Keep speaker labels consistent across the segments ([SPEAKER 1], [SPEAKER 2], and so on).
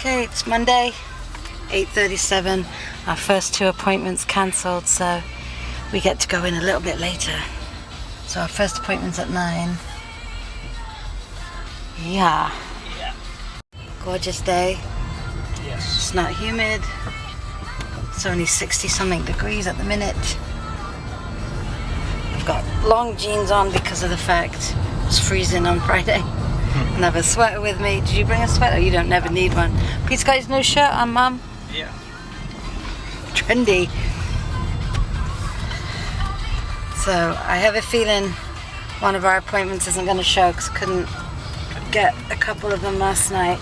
[SPEAKER 1] Okay, it's Monday, 8:37. Our first two appointments cancelled, so we get to go in a little bit later. So our first appointment's at 9. Yeah. Gorgeous day.
[SPEAKER 2] Yes.
[SPEAKER 1] It's not humid. It's only 60 something degrees at the minute. I've got long jeans on because of the fact it was freezing on Friday. And I have a sweater with me. Did you bring a sweater? You don't never need one. Pete's got his new shirt on, Mum.
[SPEAKER 2] Yeah.
[SPEAKER 1] Trendy. So I have a feeling one of our appointments isn't going to show because I couldn't get a couple of them last night.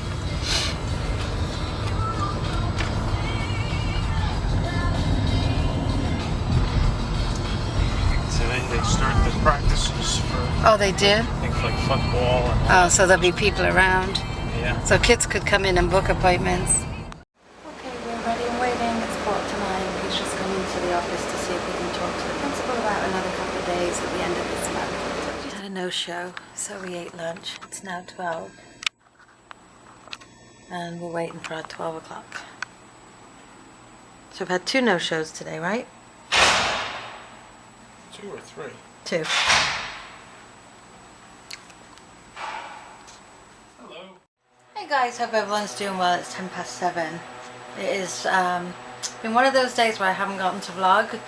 [SPEAKER 2] So they start the practices for
[SPEAKER 1] Oh, they do?
[SPEAKER 2] things like football and
[SPEAKER 1] Oh, so there'll be people around.
[SPEAKER 2] yeah.
[SPEAKER 1] So kids could come in and book appointments. Okay, we're ready and waiting. It's 8:45. He's just come into the office to see if we can talk to the principal about another couple of days at the end of this month. We had a no-show, so we ate lunch. It's now 12. And we're waiting for our 12 o'clock. So we've had 2 no-shows today, right?
[SPEAKER 2] 2 or 3.
[SPEAKER 1] 2.
[SPEAKER 2] Hello.
[SPEAKER 1] Hey guys, hope everyone's doing well. It's 7:10. It is been one of those days where I haven't gotten to vlog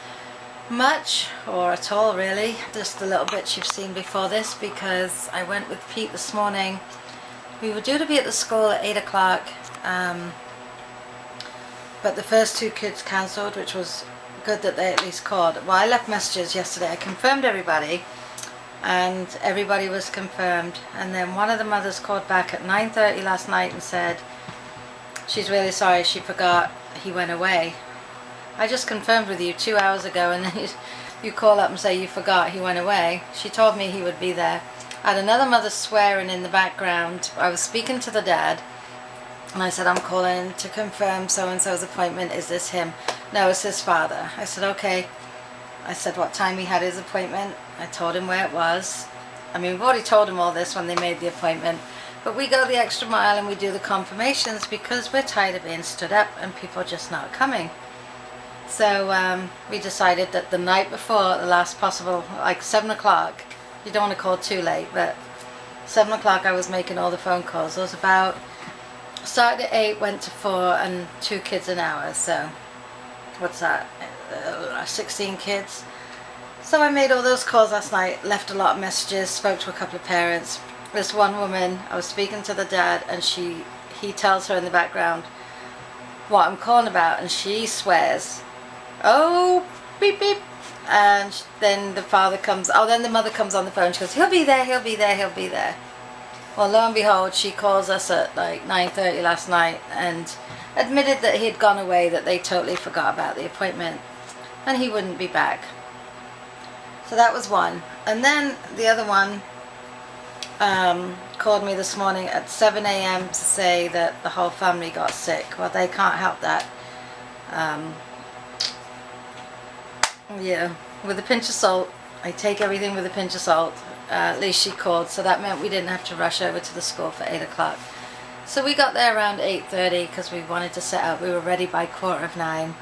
[SPEAKER 1] much or at all really. Just the little bits you've seen before this because I went with Pete this morning. We were due to be at the school at 8 o'clock, but the first 2 kids cancelled, which was good that they at least called. Well, I left messages yesterday. I confirmed everybody and everybody was confirmed, and then one of the mothers called back at 9:30 last night and said she's really sorry, she forgot he went away. I just confirmed with you 2 hours ago and then you call up and say you forgot he went away. She told me he would be there. I had another mother swearing in the background. I was speaking to the dad and I said, I'm calling to confirm so-and-so's appointment. Is this him? No, it's his father. I said, okay. I said what time he had his appointment. I told him where it was. I mean, we've already told him all this when they made the appointment. But we go the extra mile and we do the confirmations because we're tired of being stood up and people just not coming. So we decided that the night before, the last possible, like 7 o'clock, you don't want to call too late, but 7 o'clock I was making all the phone calls. It was about, started at 8, went to 4, and 2 kids an hour. So what's that? 16 kids. So I made all those calls last night, left a lot of messages, spoke to a couple of parents. This one woman, I was speaking to the dad and he tells her in the background what I'm calling about and she swears, oh, beep beep. And then the father comes, then the mother comes on the phone, she goes, he'll be there, he'll be there, he'll be there. Well, lo and behold, she calls us at like 9:30 last night and admitted that he had gone away, that they totally forgot about the appointment and he wouldn't be back. So that was one. And then the other one called me this morning at 7 a.m. to say that the whole family got sick. Well, they can't help that. Yeah, with a pinch of salt. I take everything with a pinch of salt. At least she called, so that meant we didn't have to rush over to the school for 8 o'clock. So we got there around 8:30 because we wanted to set up. We were ready by 9:15.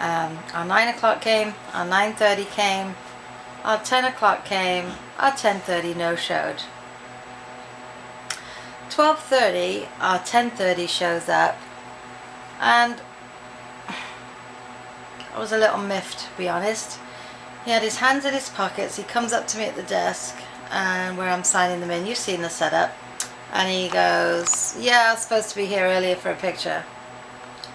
[SPEAKER 1] Our 9 o'clock came, our 9:30 came, our 10 o'clock came, our 10:30 no-showed. 12:30, our 10:30 shows up, and I was a little miffed, to be honest. He had his hands in his pockets. He comes up to me at the desk and where I'm signing them in. You've seen the setup. And he goes, yeah, I was supposed to be here earlier for a picture.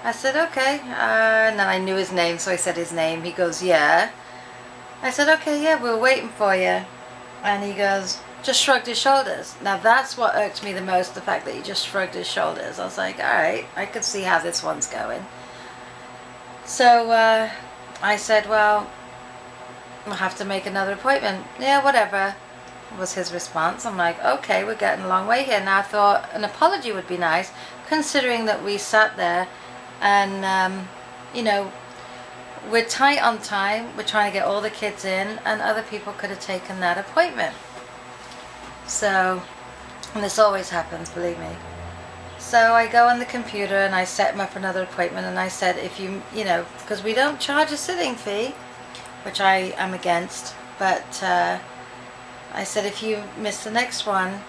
[SPEAKER 1] I said, okay. And then I knew his name, so I said his name. He goes, yeah. I said, okay, yeah, we're waiting for you. And he goes, just shrugged his shoulders. Now that's what irked me the most, the fact that he just shrugged his shoulders. I was like, all right, I could see how this one's going. So I said, well, we'll have to make another appointment. Yeah, whatever, was his response. I'm like, okay, we're getting a long way here. Now I thought an apology would be nice, considering that we sat there and, you know, we're tight on time. We're trying to get all the kids in and other people could have taken that appointment. So, and this always happens, believe me. So I go on the computer and I set him up another appointment, and I said, if you know, because we don't charge a sitting fee, which I am against, but I said, if you miss the next one,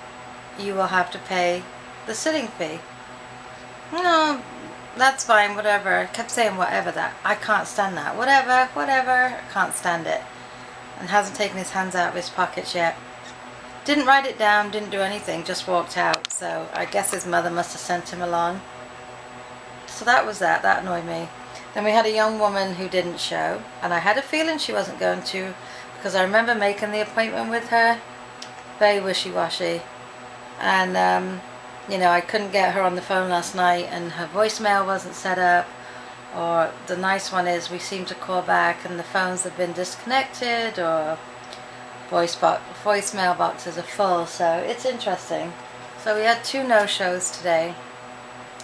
[SPEAKER 1] you will have to pay the sitting fee. No, that's fine, whatever. I kept saying whatever, that I can't stand that. Whatever, I can't stand it. And hasn't taken his hands out of his pockets yet. Didn't write it down, didn't do anything, just walked out. So I guess his mother must have sent him along. So that was that annoyed me. Then we had a young woman who didn't show, and I had a feeling she wasn't going to, because I remember making the appointment with her. Very wishy-washy. And you know, I couldn't get her on the phone last night, and her voicemail wasn't set up. Or the nice one is we seem to call back and the phones have been disconnected, or voicemail boxes are full. So it's interesting. So we had 2 no-shows today,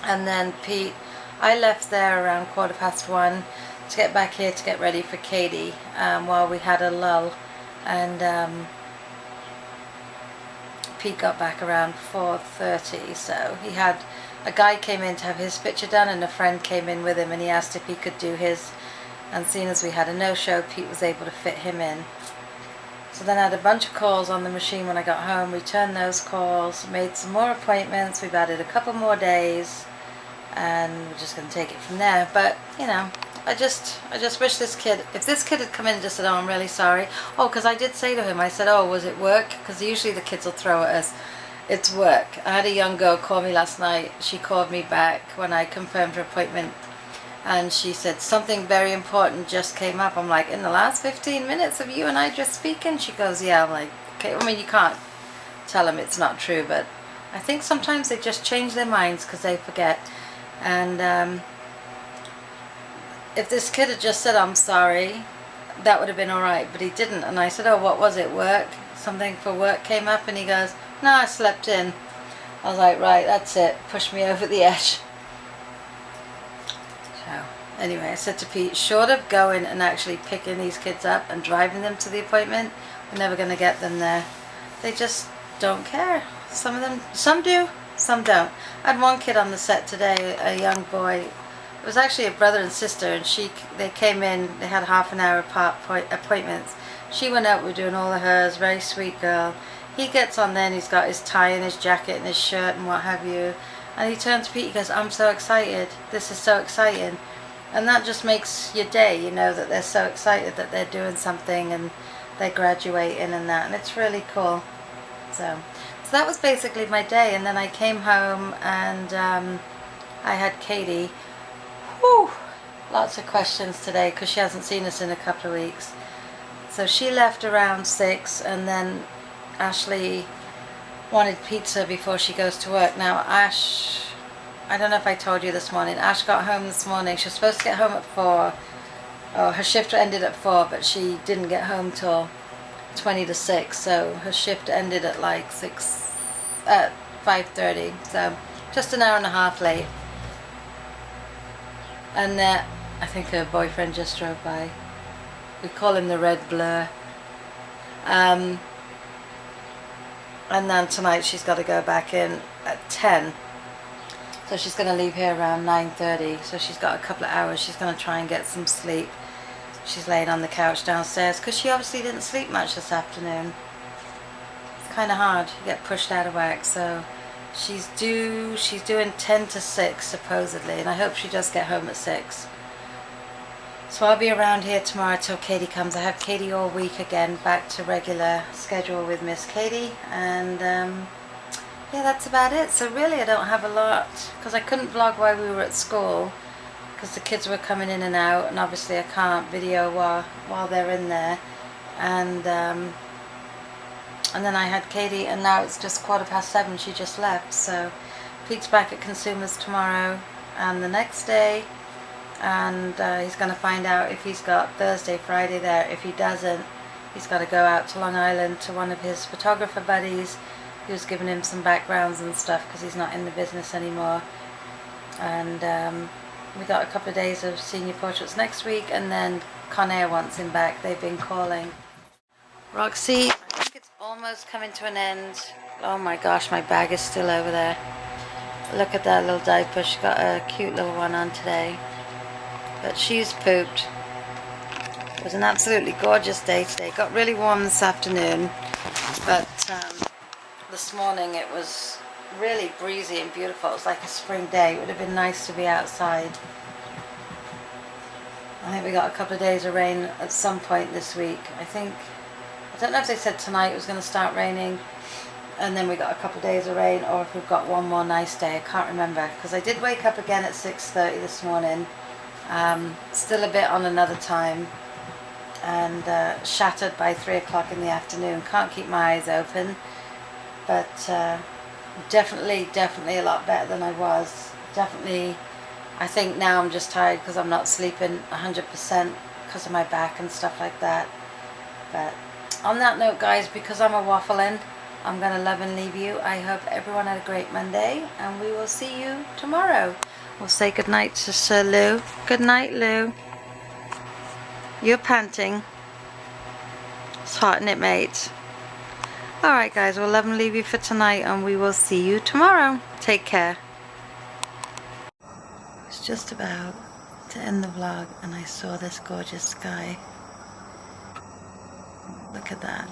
[SPEAKER 1] and then Pete, I left there around 1:15 to get back here to get ready for Katie, while we had a lull, and Pete got back around 4:30. So he had a guy came in to have his picture done, and a friend came in with him, and he asked if he could do his, and seeing as we had a no-show, Pete was able to fit him in. So then I had a bunch of calls on the machine when I got home, returned those calls, made some more appointments, we've added a couple more days, and we're just going to take it from there. But you know, I just wish this kid, if this kid had come in and just said, oh, I'm really sorry. Oh, because I did say to him, I said, oh, was it work? Because usually the kids will throw at us, it's work. I had a young girl call me last night. She called me back when I confirmed her appointment, and she said, something very important just came up. I'm like, in the last 15 minutes of you and I just speaking? She goes, yeah. I'm like, okay. I mean, you can't tell them it's not true, but I think sometimes they just change their minds because they forget. And if this kid had just said, I'm sorry, that would have been alright, but he didn't. And I said, oh, what was it, work? Something for work came up, and he goes, no, I slept in. I was like, right, that's it, push me over the edge. So anyway, I said to Pete, short of going and actually picking these kids up and driving them to the appointment, we're never going to get them there. They just don't care. Some of them, some do, some don't. I had one kid on the set today, a young boy. It was actually a brother and sister, and they came in, they had half an hour apart appointments. She went out, we were doing all of hers, very sweet girl. He gets on there and he's got his tie and his jacket and his shirt and what have you. And he turns to Pete, he goes, I'm so excited. This is so exciting. And that just makes your day, you know, that they're so excited that they're doing something and they're graduating and that. And it's really cool. So that was basically my day. And then I came home and I had Katie. Whew, lots of questions today because she hasn't seen us in a couple of weeks. So she left around 6, and then Ashley wanted pizza before she goes to work. Now Ash, I don't know if I told you this morning, Ash got home this morning. She was supposed to get home at 4. Oh, her shift ended at 4, but she didn't get home till 20 to 6. So her shift ended at like 5:30. So just an hour and a half late. And I think her boyfriend just drove by. We call him the red blur. And then tonight she's got to go back in at 10. So she's going to leave here around 9:30. So she's got a couple of hours. She's going to try and get some sleep. She's laying on the couch downstairs because she obviously didn't sleep much this afternoon. It's kind of hard. You get pushed out of whack. So she's doing 10 to 6 supposedly. And I hope she does get home at 6. So I'll be around here tomorrow till Katie comes. I have Katie all week again, back to regular schedule with Miss Katie. And yeah, that's about it. So really I don't have a lot, because I couldn't vlog while we were at school because the kids were coming in and out, and obviously I can't video while they're in there. And then I had Katie, and now it's just 7:15. She just left. So Pete's back at Consumers tomorrow and the next day. And he's going to find out if he's got Thursday, Friday there. If he doesn't, he's got to go out to Long Island to one of his photographer buddies who's giving him some backgrounds and stuff because he's not in the business anymore. And we got a couple of days of senior portraits next week, and then Conair wants him back. They've been calling. Roxy, I think it's almost coming to an end. Oh my gosh, my bag is still over there. Look at that little diaper. She got a cute little one on today. But she's pooped. It was an absolutely gorgeous day today. It got really warm this afternoon. But this morning it was really breezy and beautiful. It was like a spring day. It would have been nice to be outside. I think we got a couple of days of rain at some point this week. I don't know if they said tonight it was going to start raining and then we got a couple of days of rain, or if we've got one more nice day. I can't remember, because I did wake up again at 6:30 this morning. Still a bit on another time, and shattered by 3 o'clock in the afternoon. Can't keep my eyes open, but definitely a lot better than I was. Definitely, I think now I'm just tired because I'm not sleeping 100% because of my back and stuff like that. But on that note, guys, because I'm a waffling, I'm going to love and leave you. I hope everyone had a great Monday, and we will see you tomorrow. We'll say goodnight to Sir Lou. Good night, Lou. You're panting. It's hot, isn't it, mate? Alright, guys, we'll love and leave you for tonight, and we will see you tomorrow. Take care. It's just about to end the vlog, and I saw this gorgeous sky. Look at that.